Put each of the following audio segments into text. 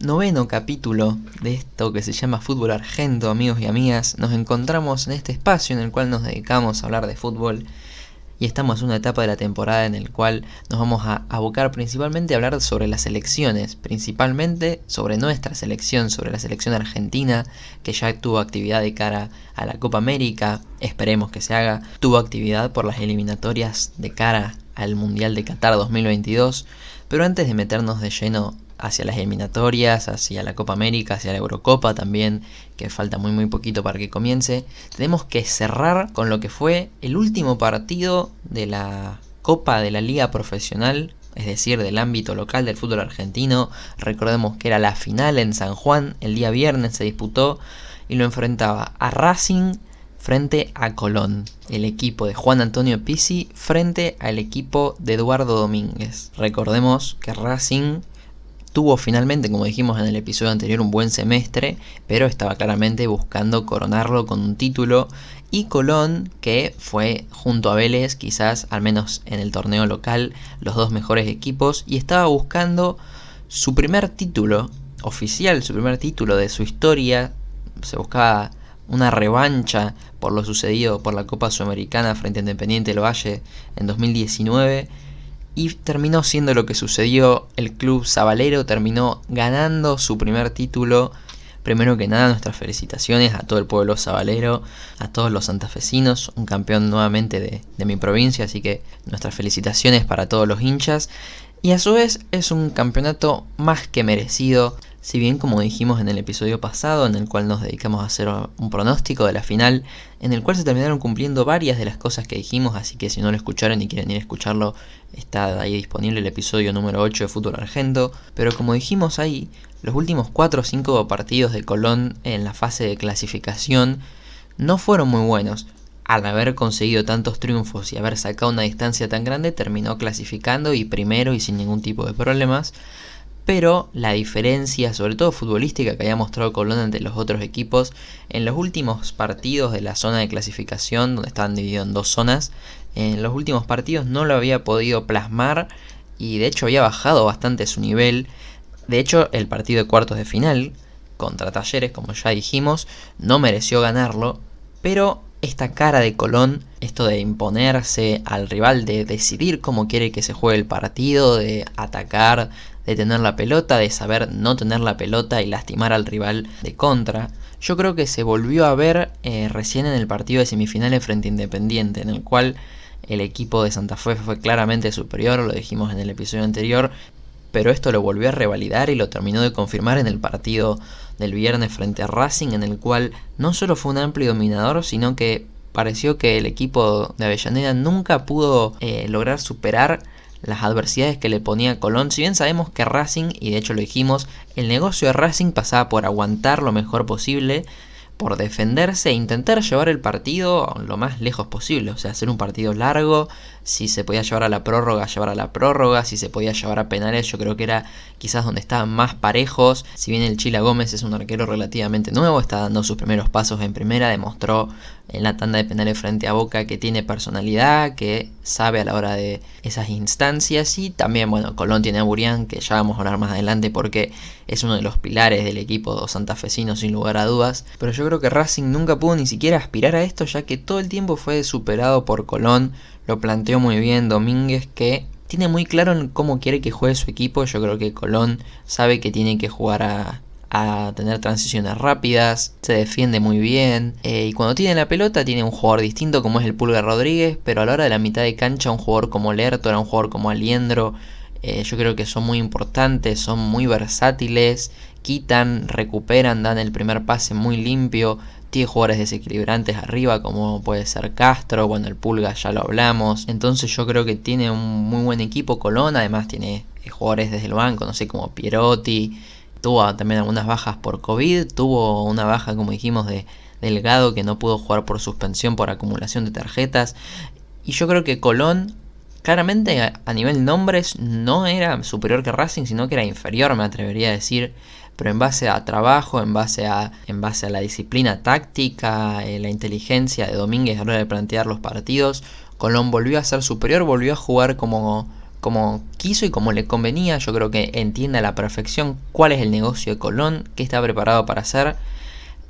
noveno capítulo de esto que se llama Fútbol Argento, amigos y amigas. Nos encontramos en este espacio en el cual nos dedicamos a hablar de fútbol y estamos en una etapa de la temporada en el cual nos vamos a abocar principalmente a hablar sobre las selecciones, principalmente sobre nuestra selección, sobre la selección argentina, que ya tuvo actividad de cara a la Copa América, esperemos que se haga, tuvo actividad por las eliminatorias de cara al Mundial de Qatar 2022, pero antes de meternos de lleno hacia las eliminatorias, hacia la Copa América, hacia la Eurocopa también, que falta muy poquito para que comience, tenemos que cerrar con lo que fue el último partido de la Copa de la Liga Profesional, es decir, del ámbito local del fútbol argentino. Recordemos que era la final en San Juan, el día viernes se disputó y lo enfrentaba a Racing frente a Colón, el equipo de Juan Antonio Pizzi frente al equipo de Eduardo Domínguez. Recordemos que Racing tuvo finalmente, como dijimos en el episodio anterior, un buen semestre, pero estaba claramente buscando coronarlo con un título. Y Colón, que fue junto a Vélez, quizás, al menos en el torneo local, los dos mejores equipos, y estaba buscando su primer título oficial, su primer título de su historia. Se buscaba una revancha por lo sucedido por la Copa Sudamericana frente a Independiente del Valle en 2019. Y terminó siendo lo que sucedió. El club sabalero terminó ganando su primer título. Primero que nada, nuestras felicitaciones a todo el pueblo sabalero, a todos los santafesinos, un campeón nuevamente de mi provincia, así que nuestras felicitaciones para todos los hinchas. Y a su vez es un campeonato más que merecido, si bien, como dijimos en el episodio pasado, en el cual nos dedicamos a hacer un pronóstico de la final, en el cual se terminaron cumpliendo varias de las cosas que dijimos, así que si no lo escucharon y quieren ir a escucharlo, está ahí disponible el episodio número 8 de Fútbol Argento. Pero como dijimos ahí, los últimos 4 o 5 partidos de Colón en la fase de clasificación no fueron muy buenos. Al haber conseguido tantos triunfos y haber sacado una distancia tan grande, terminó clasificando y primero y sin ningún tipo de problemas. Pero la diferencia, sobre todo futbolística, que había mostrado Colón ante los otros equipos en los últimos partidos de la zona de clasificación, donde estaban divididos en 2 zonas, en los últimos partidos no lo había podido plasmar y de hecho había bajado bastante su nivel. De hecho, el partido de cuartos de final contra Talleres, como ya dijimos, no mereció ganarlo, pero esta cara de Colón, esto de imponerse al rival, de decidir cómo quiere que se juegue el partido, de atacar, de tener la pelota, de saber no tener la pelota y lastimar al rival de contra, yo creo que se volvió a ver recién en el partido de semifinales frente a Independiente, en el cual el equipo de Santa Fe fue claramente superior, lo dijimos en el episodio anterior, pero esto lo volvió a revalidar y lo terminó de confirmar en el partido del viernes frente a Racing, en el cual no solo fue un amplio dominador, sino que pareció que el equipo de Avellaneda nunca pudo lograr superar las adversidades que le ponía Colón. Si bien sabemos que Racing, y de hecho lo dijimos, el negocio de Racing pasaba por aguantar lo mejor posible, por defenderse e intentar llevar el partido lo más lejos posible, o sea, hacer un partido largo. Si se podía llevar a la prórroga, llevar a la prórroga. Si se podía llevar a penales, yo creo que era quizás donde estaban más parejos. Si bien el Chila Gómez es un arquero relativamente nuevo, está dando sus primeros pasos en primera, demostró en la tanda de penales frente a Boca que tiene personalidad, que sabe a la hora de esas instancias. Y también, bueno, Colón tiene a Burián, que ya vamos a hablar más adelante porque es uno de los pilares del equipo santafesino sin lugar a dudas. Pero yo creo que Racing nunca pudo ni siquiera aspirar a esto, ya que todo el tiempo fue superado por Colón. Lo planteó muy bien Domínguez, que tiene muy claro en cómo quiere que juegue su equipo. Yo creo que Colón sabe que tiene que jugar a tener transiciones rápidas, se defiende muy bien, y cuando tiene la pelota tiene un jugador distinto como es el Pulga Rodríguez, pero a la hora de la mitad de cancha un jugador como Lertora, un jugador como Aliendro, yo creo que son muy importantes, son muy versátiles, quitan, recuperan, dan el primer pase muy limpio. Tiene jugadores desequilibrantes arriba como puede ser Castro, bueno, el Pulga ya lo hablamos. Entonces yo creo que tiene un muy buen equipo Colón, además tiene jugadores desde el banco, no sé, como Pierotti. Tuvo también algunas bajas por COVID, tuvo una baja, como dijimos, de Delgado, que no pudo jugar por suspensión por acumulación de tarjetas. Y yo creo que Colón, claramente a nivel nombres, no era superior que Racing, sino que era inferior, me atrevería a decir. Pero en base a trabajo, en base a la disciplina táctica, la inteligencia de Domínguez a la hora de plantear los partidos, Colón volvió a ser superior, volvió a jugar como como quiso y como le convenía. Yo creo que entiende a la perfección cuál es el negocio de Colón, qué está preparado para hacer.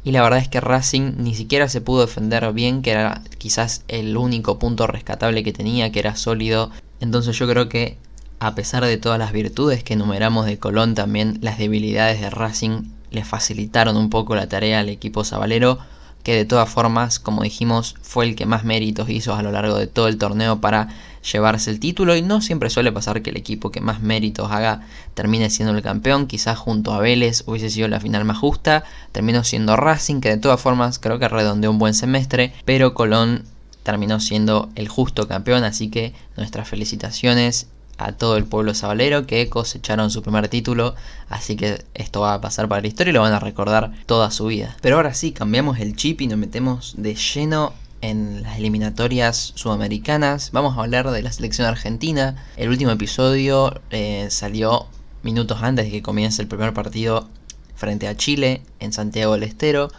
Y la verdad es que Racing ni siquiera se pudo defender bien, que era quizás el único punto rescatable que tenía, que era sólido. Entonces yo creo que a pesar de todas las virtudes que enumeramos de Colón, también las debilidades de Racing le facilitaron un poco la tarea al equipo sabalero, que de todas formas, como dijimos, fue el que más méritos hizo a lo largo de todo el torneo para llevarse el título, y no siempre suele pasar que el equipo que más méritos haga termine siendo el campeón. Quizás junto a Vélez hubiese sido la final más justa, terminó siendo Racing, que de todas formas creo que redondeó un buen semestre, pero Colón terminó siendo el justo campeón, así que nuestras felicitaciones a todo el pueblo sabalero que cosecharon su primer título, así que esto va a pasar para la historia y lo van a recordar toda su vida. Pero ahora sí, cambiamos el chip y nos metemos de lleno en las eliminatorias sudamericanas. Vamos a hablar de la selección argentina. El último episodio salió minutos antes de que comience el primer partido frente a Chile en Santiago del Estero.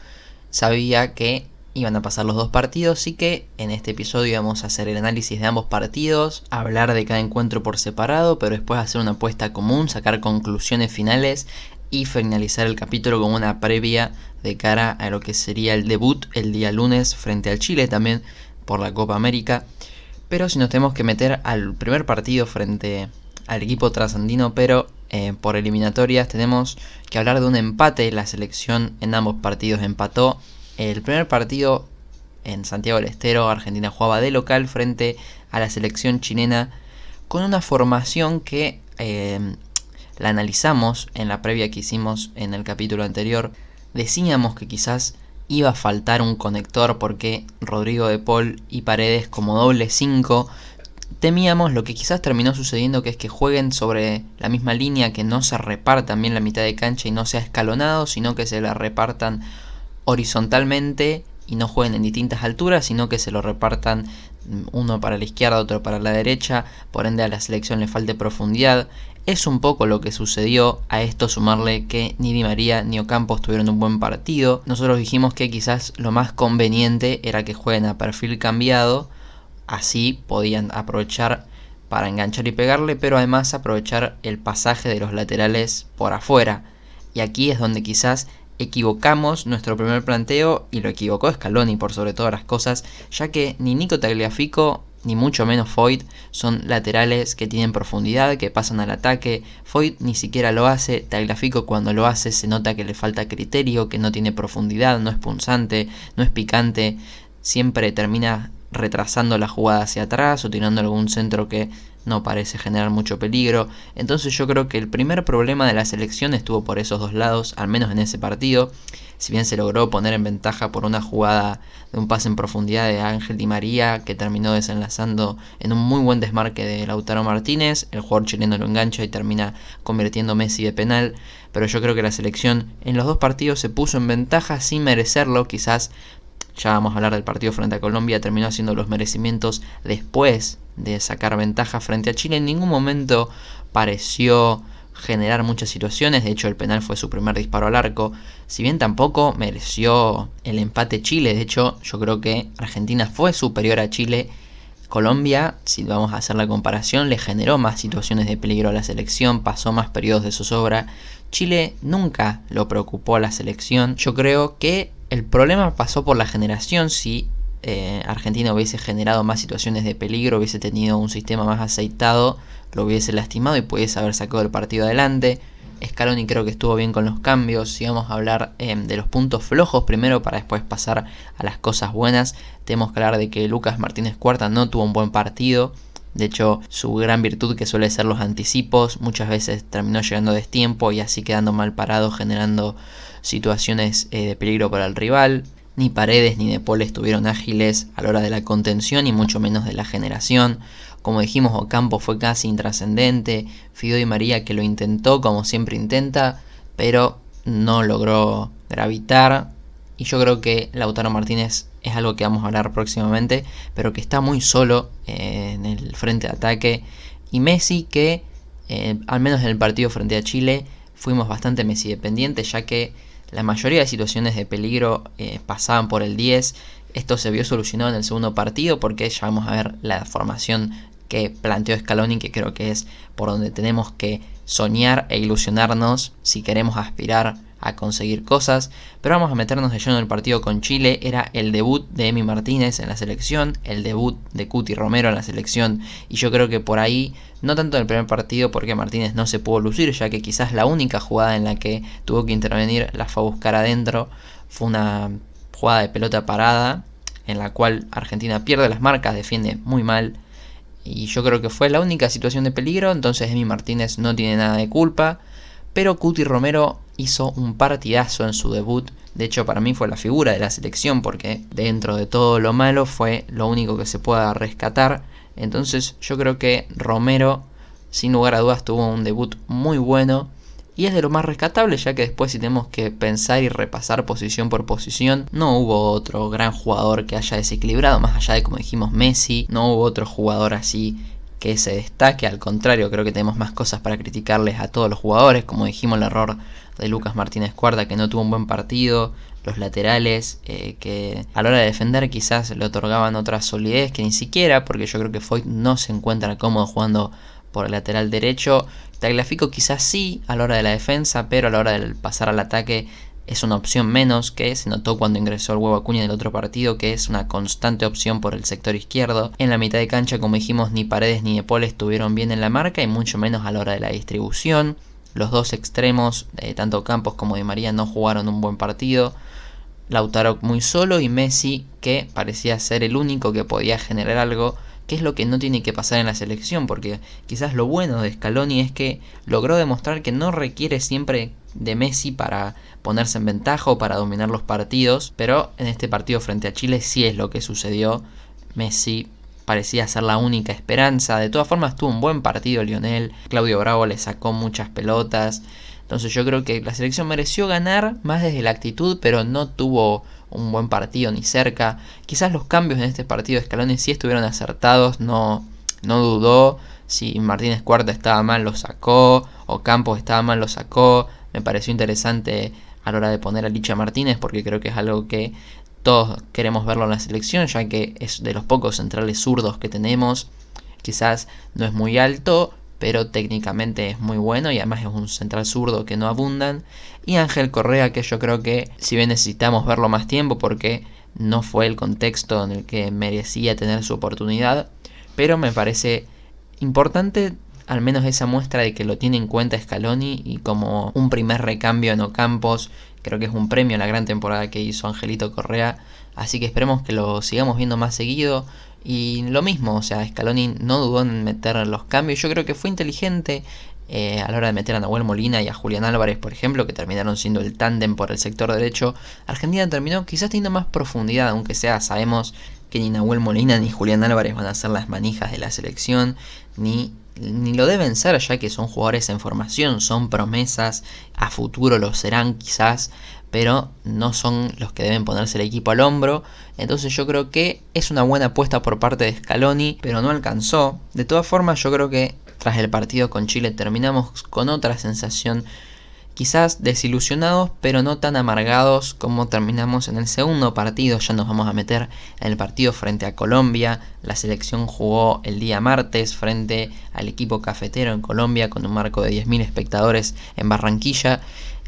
Sabía que iban a pasar los dos partidos, así que en este episodio vamos a hacer el análisis de ambos partidos, hablar de cada encuentro por separado, pero después hacer una apuesta común, sacar conclusiones finales y finalizar el capítulo con una previa de cara a lo que sería el debut el día lunes frente al Chile, también por la Copa América. Pero si nos tenemos que meter al primer partido frente al equipo trasandino, pero por eliminatorias, tenemos que hablar de un empate. La selección en ambos partidos empató. El primer partido en Santiago del Estero, Argentina jugaba de local frente a la selección chilena con una formación que la analizamos en la previa que hicimos en el capítulo anterior. Decíamos que quizás iba a faltar un conector porque Rodrigo de Paul y Paredes como doble 5. Temíamos lo que quizás terminó sucediendo, que es que jueguen sobre la misma línea, que no se repartan bien la mitad de cancha y no sea escalonado, sino que se la repartan horizontalmente y no jueguen en distintas alturas, sino que se lo repartan uno para la izquierda, otro para la derecha, por ende a la selección le falte profundidad. Es un poco lo que sucedió. A esto sumarle que ni Di María ni Ocampos tuvieron un buen partido. Nosotros dijimos que quizás lo más conveniente era que jueguen a perfil cambiado, así podían aprovechar para enganchar y pegarle, pero además aprovechar el pasaje de los laterales por afuera. Y aquí es donde quizás equivocamos nuestro primer planteo, y lo equivocó Scaloni por sobre todas las cosas, ya que ni Nico Tagliafico ni mucho menos Foyt son laterales que tienen profundidad, que pasan al ataque. Foyt ni siquiera lo hace. Tagliafico cuando lo hace se nota que le falta criterio, que no tiene profundidad, no es punzante, no es picante, siempre termina retrasando la jugada hacia atrás o tirando algún centro que no parece generar mucho peligro. Entonces yo creo que el primer problema de la selección estuvo por esos dos lados, al menos en ese partido. Si bien se logró poner en ventaja por una jugada de un pase en profundidad de Ángel Di María, que terminó desenlazando en un muy buen desmarque de Lautaro Martínez, el jugador chileno lo engancha y termina convirtiendo Messi de penal. Pero yo creo que la selección en los dos partidos se puso en ventaja sin merecerlo. Quizás, ya vamos a hablar del partido frente a Colombia, terminó haciendo los merecimientos después de sacar ventaja frente a Chile. En ningún momento pareció generar muchas situaciones, de hecho el penal fue su primer disparo al arco. Si bien tampoco mereció el empate Chile, de hecho yo creo que Argentina fue superior a Chile. Colombia, si vamos a hacer la comparación, le generó más situaciones de peligro a la selección, pasó más periodos de zozobra. Chile nunca lo preocupó a la selección. Yo creo que el problema pasó por la generación. Si Argentina hubiese generado más situaciones de peligro, hubiese tenido un sistema más aceitado, lo hubiese lastimado y pudiese haber sacado el partido adelante. Scaloni creo que estuvo bien con los cambios. Si vamos a hablar de los puntos flojos primero para después pasar a las cosas buenas, tenemos que hablar de que Lucas Martínez Cuarta no tuvo un buen partido. De hecho, su gran virtud, que suele ser los anticipos, muchas veces terminó llegando a destiempo y así quedando mal parado, generando situaciones de peligro para el rival. Ni Paredes ni De Paul estuvieron ágiles a la hora de la contención y mucho menos de la generación. Como dijimos, Ocampo fue casi intrascendente. Fido Di María, que lo intentó como siempre intenta, pero no logró gravitar. Y yo creo que Lautaro Martínez es algo que vamos a hablar próximamente, pero que está muy solo en el frente de ataque. Y Messi, que al menos en el partido frente a Chile fuimos bastante Messi dependientes, ya que la mayoría de situaciones de peligro pasaban por el 10. Esto se vio solucionado en el segundo partido porque ya vamos a ver la formación que planteó Scaloni, que creo que es por donde tenemos que soñar e ilusionarnos si queremos aspirar a conseguir cosas. Pero vamos a meternos de lleno en el partido con Chile. Era el debut de Emi Martínez en la selección, el debut de Cuti Romero en la selección, y yo creo que por ahí, no tanto en el primer partido porque Martínez no se pudo lucir, ya que quizás la única jugada en la que tuvo que intervenir la fue a buscar adentro, fue una jugada de pelota parada en la cual Argentina pierde las marcas, defiende muy mal, y yo creo que fue la única situación de peligro. Entonces Emi Martínez no tiene nada de culpa, pero Cuti Romero hizo un partidazo en su debut. De hecho, para mí fue la figura de la selección, porque dentro de todo lo malo fue lo único que se pueda rescatar. Entonces yo creo que Romero, sin lugar a dudas, tuvo un debut muy bueno, y es de lo más rescatable, ya que después, si tenemos que pensar y repasar posición por posición, no hubo otro gran jugador que haya desequilibrado, más allá de, como dijimos, Messi. No hubo otro jugador así que se destaque. Al contrario, creo que tenemos más cosas para criticarles a todos los jugadores. Como dijimos, el error de Lucas Martínez Cuarta, que no tuvo un buen partido. Los laterales, que a la hora de defender quizás le otorgaban otra solidez que ni siquiera, porque yo creo que Foyt no se encuentra cómodo jugando por el lateral derecho. Tagliafico quizás sí a la hora de la defensa, pero a la hora de pasar al ataque es una opción menos, que se notó cuando ingresó el Huevo Acuña del otro partido, que es una constante opción por el sector izquierdo. En la mitad de cancha, como dijimos, ni Paredes ni De Paul estuvieron bien en la marca, y mucho menos a la hora de la distribución. Los dos extremos, tanto Campos como Di María, no jugaron un buen partido. Lautaro muy solo, y Messi, que parecía ser el único que podía generar algo, que es lo que no tiene que pasar en la selección, porque quizás lo bueno de Scaloni es que logró demostrar que no requiere siempre de Messi para ponerse en ventaja o para dominar los partidos, pero en este partido frente a Chile sí es lo que sucedió. Messi parecía ser la única esperanza. De todas formas, tuvo un buen partido Lionel, Claudio Bravo le sacó muchas pelotas. Entonces yo creo que la selección mereció ganar más desde la actitud, pero no tuvo un buen partido ni cerca. Quizás los cambios en este partido de Scaloni sí estuvieron acertados, no dudó. Si Martínez Cuarta estaba mal, lo sacó, o Campos estaba mal, lo sacó. Me pareció interesante a la hora de poner a Licha Martínez, porque creo que es algo que todos queremos verlo en la selección, ya que es de los pocos centrales zurdos que tenemos. Quizás no es muy alto, pero técnicamente es muy bueno, y además es un central zurdo que no abundan. Y Ángel Correa, que yo creo que, si bien necesitamos verlo más tiempo porque no fue el contexto en el que merecía tener su oportunidad, pero me parece importante al menos esa muestra de que lo tiene en cuenta Scaloni, y como un primer recambio en Ocampos, creo que es un premio a la gran temporada que hizo Angelito Correa. Así que esperemos que lo sigamos viendo más seguido. Y lo mismo, o sea, Scaloni no dudó en meter los cambios. Yo creo que fue inteligente a la hora de meter a Nahuel Molina y a Julián Álvarez, por ejemplo, que terminaron siendo el tándem por el sector derecho. Argentina terminó quizás teniendo más profundidad, aunque sea, sabemos que ni Nahuel Molina ni Julián Álvarez van a ser las manijas de la selección, ni lo deben ser, ya que son jugadores en formación, son promesas, a futuro lo serán quizás, pero no son los que deben ponerse el equipo al hombro. Entonces yo creo que es una buena apuesta por parte de Scaloni, pero no alcanzó. De todas formas, yo creo que tras el partido con Chile terminamos con otra sensación, quizás desilusionados, pero no tan amargados como terminamos en el segundo partido. Ya nos vamos a meter en el partido frente a Colombia. La selección jugó el día martes frente al equipo cafetero en Colombia, con un marco de 10.000 espectadores en Barranquilla,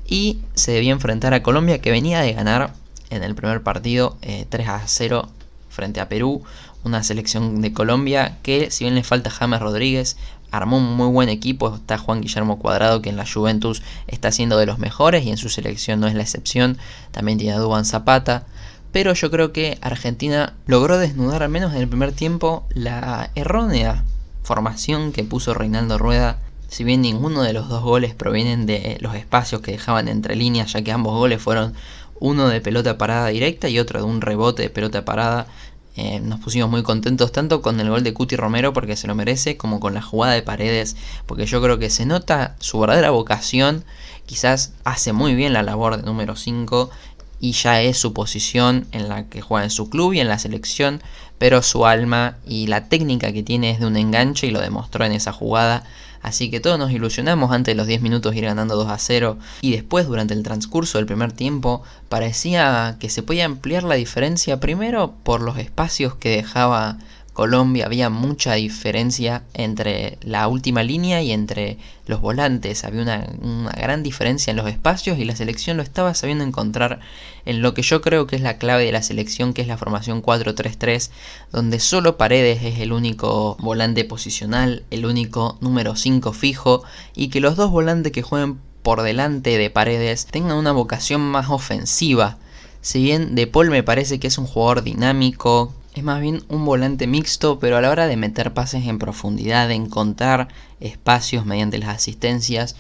y se debía enfrentar a Colombia, que venía de ganar en el primer partido 3-0 frente a Perú. Una selección de Colombia que, si bien le falta James Rodríguez, armó un muy buen equipo. Está Juan Guillermo Cuadrado, que en la Juventus está siendo de los mejores, y en su selección no es la excepción. También tiene a Duván Zapata. Pero yo creo que Argentina logró desnudar, al menos en el primer tiempo, la errónea formación que puso Reinaldo Rueda. Si bien ninguno de los dos goles provienen de los espacios que dejaban entre líneas, ya que ambos goles fueron uno de pelota parada directa y otro de un rebote de pelota parada, nos pusimos muy contentos tanto con el gol de Cuti Romero, porque se lo merece, como con la jugada de Paredes, porque yo creo que se nota su verdadera vocación. Quizás hace muy bien la labor de número 5 y ya es su posición en la que juega en su club y en la selección, pero su alma y la técnica que tiene es de un enganche, y lo demostró en esa jugada. Así que todos nos ilusionamos antes de los 10 minutos ir ganando 2-0, y después, durante el transcurso del primer tiempo, parecía que se podía ampliar la diferencia, primero por los espacios que dejaba Colombia había mucha diferencia entre la última línea y entre los volantes. Había una gran diferencia en los espacios y la selección lo estaba sabiendo encontrar en lo que yo creo que es la clave de la selección, que es la formación 4-3-3, donde solo Paredes es el único volante posicional, el único número 5 fijo, y que los dos volantes que jueguen por delante de Paredes tengan una vocación más ofensiva. Si bien De Paul me parece que es un jugador dinámico, es más bien un volante mixto, pero a la hora de meter pases en profundidad, de encontrar espacios mediante las asistencias,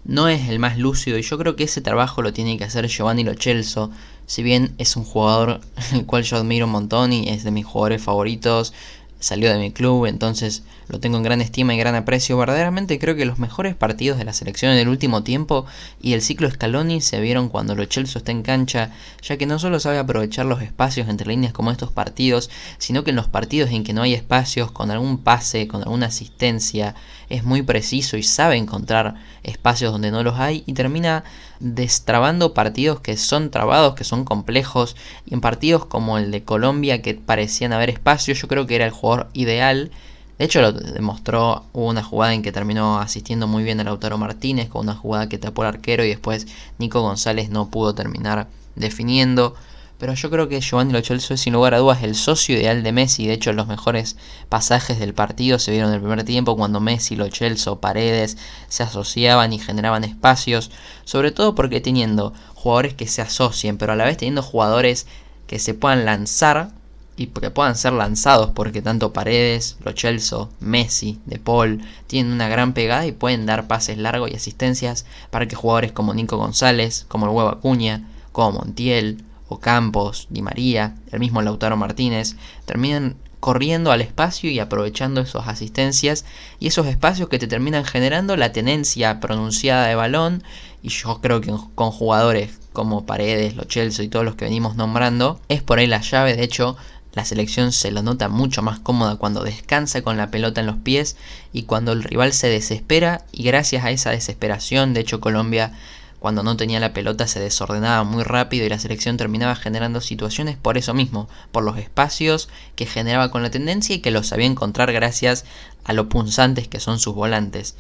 no es el más lúcido, y yo creo que ese trabajo lo tiene que hacer Giovanni Lo Celso. Si bien es un jugador el cual yo admiro un montón y es de mis jugadores favoritos, salió de mi club, entonces lo tengo en gran estima y gran aprecio. Verdaderamente creo que los mejores partidos de la selección en el último tiempo y el ciclo Scaloni se vieron cuando Lo Celso está en cancha, ya que no solo sabe aprovechar los espacios entre líneas como estos partidos, sino que en los partidos en que no hay espacios, con algún pase, con alguna asistencia, es muy preciso y sabe encontrar espacios donde no los hay y termina destrabando partidos que son trabados, que son complejos, y en partidos como el de Colombia que parecían haber espacios, yo creo que era el jugador ideal. De hecho lo demostró, hubo una jugada en que terminó asistiendo muy bien a Lautaro Martínez, con una jugada que tapó el arquero y después Nico González no pudo terminar definiendo. Pero yo creo que Giovanni Lo Celso es sin lugar a dudas el socio ideal de Messi. De hecho los mejores pasajes del partido se vieron en el primer tiempo, cuando Messi, Lo Celso, Paredes se asociaban y generaban espacios, sobre todo porque teniendo jugadores que se asocien, pero a la vez teniendo jugadores que se puedan lanzar y que puedan ser lanzados, porque tanto Paredes, Lo Celso, Messi, De Paul tienen una gran pegada y pueden dar pases largos y asistencias para que jugadores como Nico González, como el Huevo Acuña, como Montiel, Campos, Di María, el mismo Lautaro Martínez, terminan corriendo al espacio y aprovechando esas asistencias y esos espacios que te terminan generando la tenencia pronunciada de balón. Y yo creo que con jugadores como Paredes, Lo Celso y todos los que venimos nombrando, es por ahí la llave. De hecho, la selección se lo nota mucho más cómoda cuando descansa con la pelota en los pies y cuando el rival se desespera, y gracias a esa desesperación, de hecho Colombia cuando no tenía la pelota se desordenaba muy rápido y la selección terminaba generando situaciones por eso mismo, por los espacios que generaba con la tendencia y que los sabía encontrar gracias a lo punzantes que son sus volantes.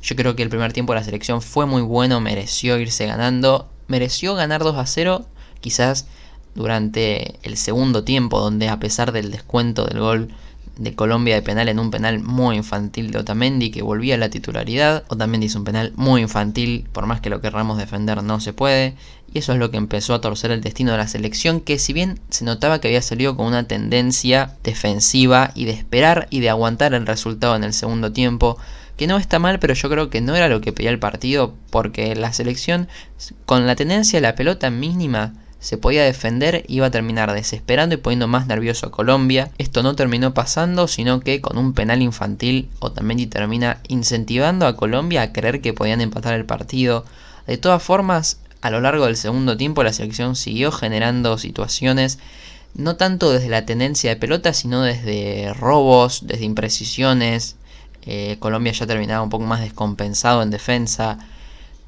Yo creo que el primer tiempo de la selección fue muy bueno, mereció irse ganando, mereció ganar 2-0, quizás durante el segundo tiempo, donde a pesar del descuento del gol de Colombia de penal, en un penal muy infantil de Otamendi que volvía a la titularidad, Otamendi hizo un penal muy infantil, por más que lo querramos defender no se puede, y eso es lo que empezó a torcer el destino de la selección, que si bien se notaba que había salido con una tendencia defensiva y de esperar y de aguantar el resultado en el segundo tiempo, que no está mal, pero yo creo que no era lo que pedía el partido, porque la selección con la tendencia a la pelota mínima se podía defender, iba a terminar desesperando y poniendo más nervioso a Colombia. Esto no terminó pasando, sino que con un penal infantil Otamendi termina incentivando a Colombia a creer que podían empatar el partido. De todas formas, a lo largo del segundo tiempo la selección siguió generando situaciones, no tanto desde la tendencia de pelota, sino desde robos, desde imprecisiones. Colombia ya terminaba un poco más descompensado en defensa.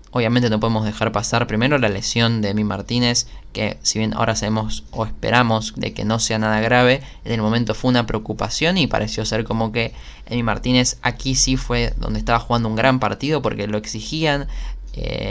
Obviamente no podemos dejar pasar primero la lesión de Emi Martínez, que si bien ahora sabemos o esperamos de que no sea nada grave, en el momento fue una preocupación y pareció ser como que Emi Martínez aquí sí fue donde estaba jugando un gran partido porque lo exigían.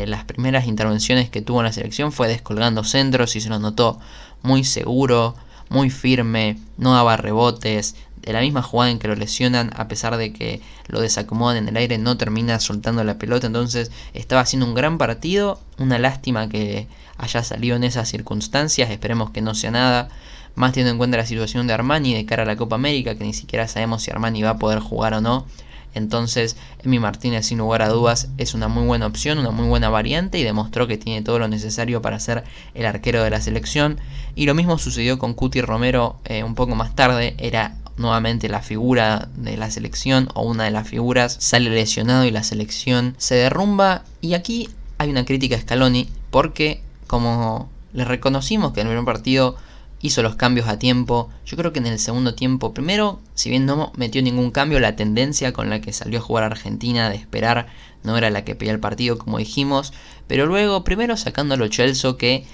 Las primeras intervenciones que tuvo en la selección fue descolgando centros y se lo notó muy seguro, muy firme, no daba rebotes. De la misma jugada en que lo lesionan, a pesar de que lo desacomodan en el aire, no termina soltando la pelota. Entonces estaba haciendo un gran partido. Una lástima que haya salido en esas circunstancias, esperemos que no sea nada, más teniendo en cuenta la situación de Armani de cara a la Copa América, que ni siquiera sabemos si Armani va a poder jugar o no. Entonces Emi Martínez sin lugar a dudas es una muy buena opción, una muy buena variante, y demostró que tiene todo lo necesario para ser el arquero de la selección. Y lo mismo sucedió con Cuti Romero un poco más tarde. Era nuevamente la figura de la selección, o una de las figuras, sale lesionado y la selección se derrumba. Y aquí hay una crítica a Scaloni, porque como le reconocimos que en el primer partido hizo los cambios a tiempo, yo creo que en el segundo tiempo, primero, si bien no metió ningún cambio, la tendencia con la que salió a jugar Argentina de esperar no era la que pedía el partido, como dijimos, pero luego, primero sacando a Lo Celso, que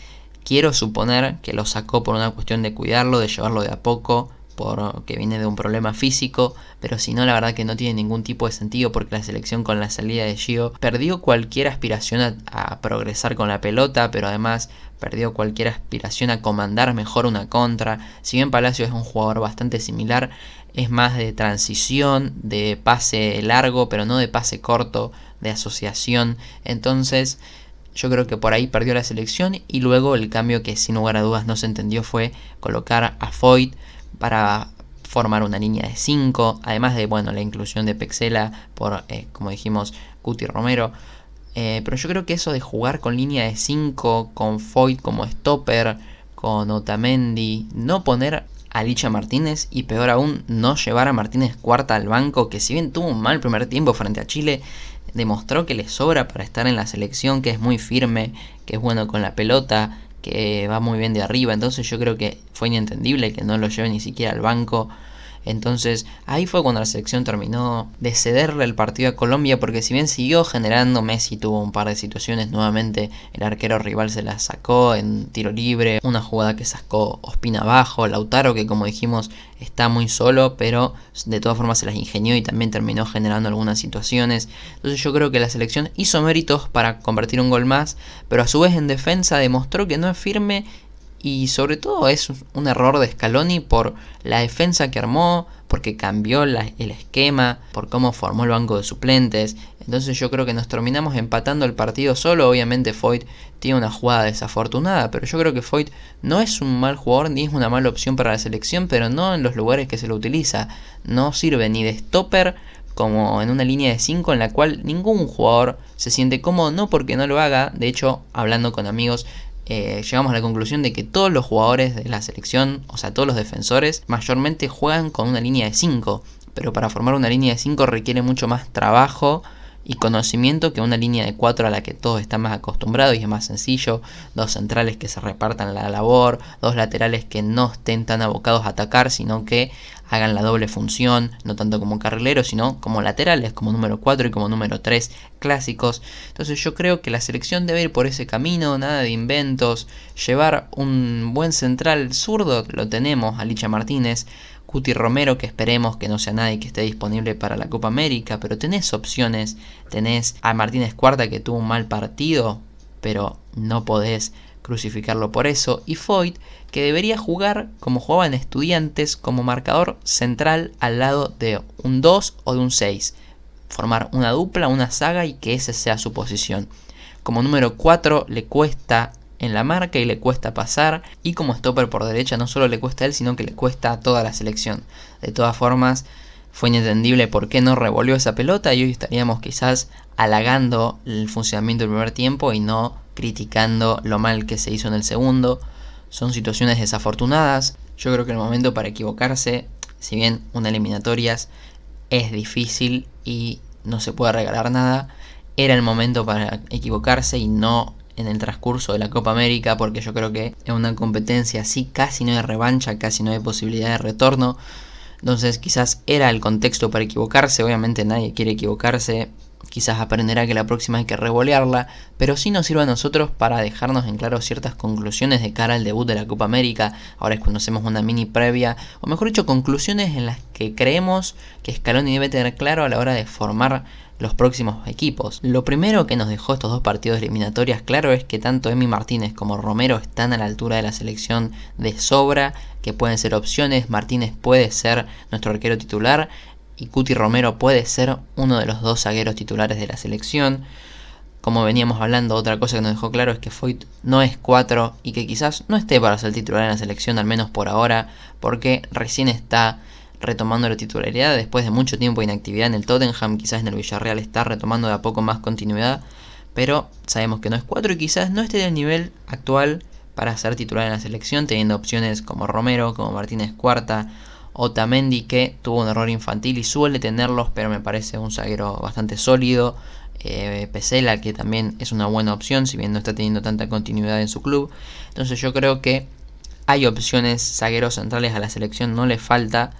quiero suponer que lo sacó por una cuestión de cuidarlo, de llevarlo de a poco, porque viene de un problema físico, pero si no, la verdad que no tiene ningún tipo de sentido, porque la selección con la salida de Gio perdió cualquier aspiración a progresar con la pelota, pero además perdió cualquier aspiración a comandar mejor una contra. Si bien Palacios es un jugador bastante similar, es más de transición, de pase largo, pero no de pase corto, de asociación. Entonces yo creo que por ahí perdió la selección, y luego el cambio que sin lugar a dudas no se entendió fue colocar a Foyth para formar una línea de 5, además de la inclusión de Pexela por, como dijimos, Cuti Romero. Pero yo creo que eso de jugar con línea de 5, con Foyth como stopper, con Otamendi, no poner a Licha Martínez y peor aún no llevar a Martínez Cuarta al banco, que si bien tuvo un mal primer tiempo frente a Chile, demostró que le sobra para estar en la selección, que es muy firme, que es bueno con la pelota, que va muy bien de arriba. Entonces yo creo que fue inentendible que no lo lleve ni siquiera al banco. Entonces ahí fue cuando la selección terminó de cederle el partido a Colombia, porque si bien siguió generando, Messi tuvo un par de situaciones, nuevamente el arquero rival se la sacó en tiro libre, una jugada que sacó Ospina abajo, Lautaro que como dijimos está muy solo, pero de todas formas se las ingenió y también terminó generando algunas situaciones. Entonces yo creo que la selección hizo méritos para convertir un gol más, pero a su vez en defensa demostró que no es firme. Y sobre todo es un error de Scaloni por la defensa que armó, porque cambió el esquema, por cómo formó el banco de suplentes. Entonces yo creo que nos terminamos empatando el partido solo. Obviamente Foyth tiene una jugada desafortunada, pero yo creo que Foyth no es un mal jugador ni es una mala opción para la selección, pero no en los lugares que se lo utiliza. No sirve ni de stopper como en una línea de 5 en la cual ningún jugador se siente cómodo, no porque no lo haga. De hecho, hablando con amigos, llegamos a la conclusión de que todos los jugadores de la selección, o sea, todos los defensores, mayormente juegan con una línea de 5. Pero para formar una línea de 5 requiere mucho más trabajo y conocimiento que una línea de 4 a la que todos están más acostumbrados, y es más sencillo. Dos centrales que se repartan la labor, dos laterales que no estén tan abocados a atacar, sino que hagan la doble función, no tanto como carrileros, sino como laterales, como número 4 y como número 3 clásicos. Entonces yo creo que la selección debe ir por ese camino, nada de inventos, llevar un buen central zurdo, lo tenemos, a Licha Martínez, Cuti Romero, que esperemos que no sea nadie que esté disponible para la Copa América, pero tenés opciones, tenés a Martínez Cuarta que tuvo un mal partido, pero no podés crucificarlo por eso, y Foyth que debería jugar como jugaba en Estudiantes, como marcador central al lado de un 2 o de un 6, formar una dupla, una saga y que esa sea su posición. Como número 4 le cuesta en la marca y le cuesta pasar, y como stopper por derecha no solo le cuesta a él, sino que le cuesta a toda la selección. De todas formas, fue inentendible por qué no revolvió esa pelota, y hoy estaríamos quizás halagando el funcionamiento del primer tiempo y no criticando lo mal que se hizo en el segundo. Son situaciones desafortunadas. Yo creo que el momento para equivocarse, si bien una eliminatorias es difícil y no se puede regalar nada, era el momento para equivocarse y no en el transcurso de la Copa América, porque yo creo que en una competencia así casi no hay revancha, casi no hay posibilidad de retorno. Entonces quizás era el contexto para equivocarse. Obviamente nadie quiere equivocarse, quizás aprenderá que la próxima hay que revolearla, pero sí nos sirve a nosotros para dejarnos en claro ciertas conclusiones de cara al debut de la Copa América. Ahora es cuando hacemos una mini previa, o mejor dicho, conclusiones en las que creemos que Scaloni debe tener claro a la hora de formar los próximos equipos. Lo primero que nos dejó estos dos partidos de eliminatorias claro es que tanto Emi Martínez como Romero están a la altura de la selección de sobra, que pueden ser opciones. Martínez puede ser nuestro arquero titular y Cuti Romero puede ser uno de los dos zagueros titulares de la selección. Como veníamos hablando, otra cosa que nos dejó claro es que Foyth no es 4 y que quizás no esté para ser titular en la selección, al menos por ahora, porque recién está retomando la titularidad después de mucho tiempo de inactividad en el Tottenham. Quizás en el Villarreal está retomando de a poco más continuidad, pero sabemos que no es 4 y quizás no esté del nivel actual para ser titular en la selección, teniendo opciones como Romero, como Martínez Cuarta, Otamendi, que tuvo un error infantil y suele tenerlos, pero me parece un zaguero bastante sólido. Pexela, que también es una buena opción, si bien no está teniendo tanta continuidad en su club. Entonces yo creo que hay opciones, zagueros centrales a la selección no le falta,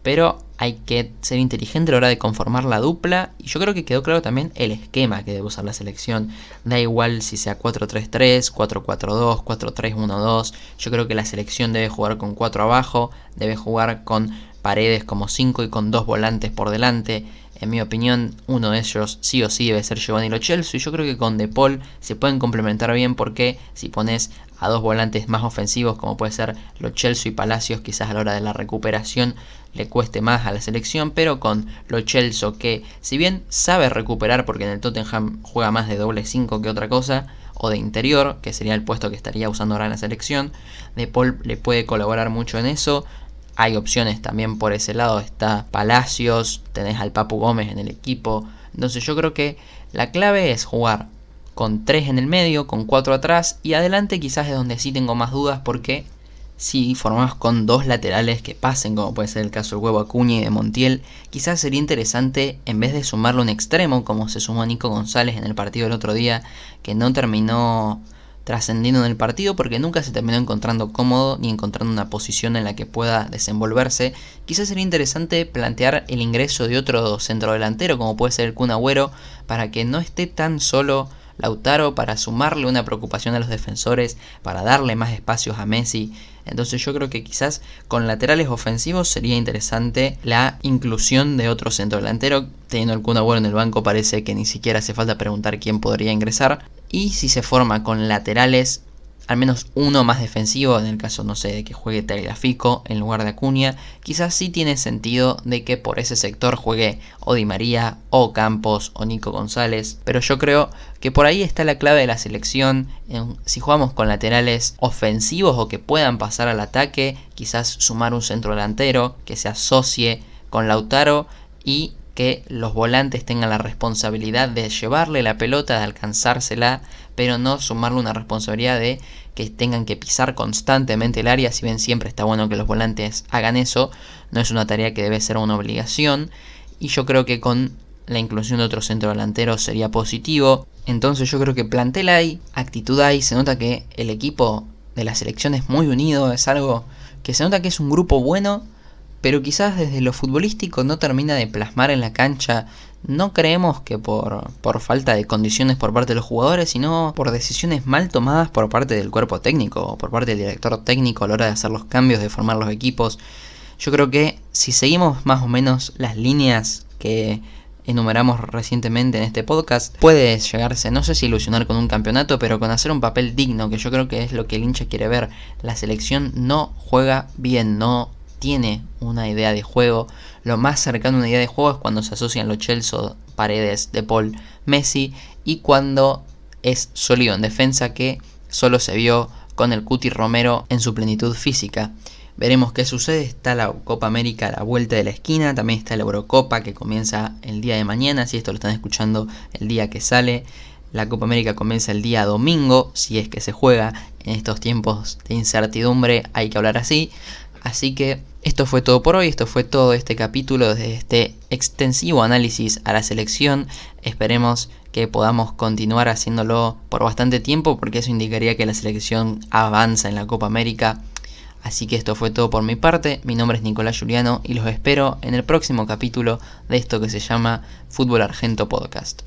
pero hay que ser inteligente a la hora de conformar la dupla, y yo creo que quedó claro también el esquema que debe usar la selección. Da igual si sea 4-3-3, 4-4-2, 4-3-1-2, yo creo que la selección debe jugar con 4 abajo, debe jugar con Paredes como 5 y con 2 volantes por delante. En mi opinión, uno de ellos sí o sí debe ser Giovanni Lo Celso, y yo creo que con De Paul se pueden complementar bien, porque si pones a 2 volantes más ofensivos como puede ser Lo Celso y Palacios, quizás a la hora de la recuperación le cueste más a la selección, pero con Lo Celso, que si bien sabe recuperar porque en el Tottenham juega más de doble 5 que otra cosa, o de interior, que sería el puesto que estaría usando ahora en la selección, De Paul le puede colaborar mucho en eso. Hay opciones también por ese lado, está Palacios, tenés al Papu Gómez en el equipo. Entonces yo creo que la clave es jugar con 3 en el medio, con 4 atrás, y adelante quizás es donde sí tengo más dudas, porque si formamos con 2 laterales que pasen, como puede ser el caso del Huevo Acuña y de Montiel, quizás sería interesante, en vez de sumarle un extremo, como se sumó Nico González en el partido del otro día, que no terminó trascendiendo en el partido porque nunca se terminó encontrando cómodo ni encontrando una posición en la que pueda desenvolverse. Quizás sería interesante plantear el ingreso de otro centrodelantero como puede ser el Kun Agüero, para que no esté tan solo Lautaro, para sumarle una preocupación a los defensores, para darle más espacios a Messi. Entonces yo creo que quizás con laterales ofensivos sería interesante la inclusión de otro centrodelantero. Teniendo el Kun Agüero en el banco, parece que ni siquiera hace falta preguntar quién podría ingresar. Y si se forma con laterales, al menos uno más defensivo, en el caso, no sé, de que juegue Tagliafico en lugar de Acuña, quizás sí tiene sentido de que por ese sector juegue o Di María, o Campos, o Nico González. Pero yo creo que por ahí está la clave de la selección. Si jugamos con laterales ofensivos o que puedan pasar al ataque, quizás sumar un centro delantero que se asocie con Lautaro y que los volantes tengan la responsabilidad de llevarle la pelota, de alcanzársela, pero no sumarle una responsabilidad de que tengan que pisar constantemente el área. Si bien siempre está bueno que los volantes hagan eso, no es una tarea que debe ser una obligación, y yo creo que con la inclusión de otro centro delantero sería positivo. Entonces yo creo que plantel hay, actitud hay, se nota que el equipo de la selección es muy unido, es algo que se nota que es un grupo bueno, pero quizás desde lo futbolístico no termina de plasmar en la cancha. No creemos que por falta de condiciones por parte de los jugadores, sino por decisiones mal tomadas por parte del cuerpo técnico, o por parte del director técnico a la hora de hacer los cambios, de formar los equipos. Yo creo que si seguimos más o menos las líneas que enumeramos recientemente en este podcast, puede llegarse, no sé si ilusionar con un campeonato, pero con hacer un papel digno, que yo creo que es lo que el hincha quiere ver. La selección no juega bien, no tiene una idea de juego. Lo más cercano a una idea de juego es cuando se asocian Lo Celso, Paredes, De Paul, Messi, y cuando es sólido en defensa, que solo se vio con el Cuti Romero en su plenitud física. Veremos qué sucede. Está la Copa América a la vuelta de la esquina, también está la Eurocopa que comienza el día de mañana, si esto lo están escuchando el día que sale. La Copa América comienza el día domingo, si es que se juega. En estos tiempos de incertidumbre hay que hablar así. Así que esto fue todo por hoy, esto fue todo este capítulo de este extensivo análisis a la selección. Esperemos que podamos continuar haciéndolo por bastante tiempo, porque eso indicaría que la selección avanza en la Copa América. Así que esto fue todo por mi parte. Mi nombre es Nicolás Juliano y los espero en el próximo capítulo de esto que se llama Fútbol Argento Podcast.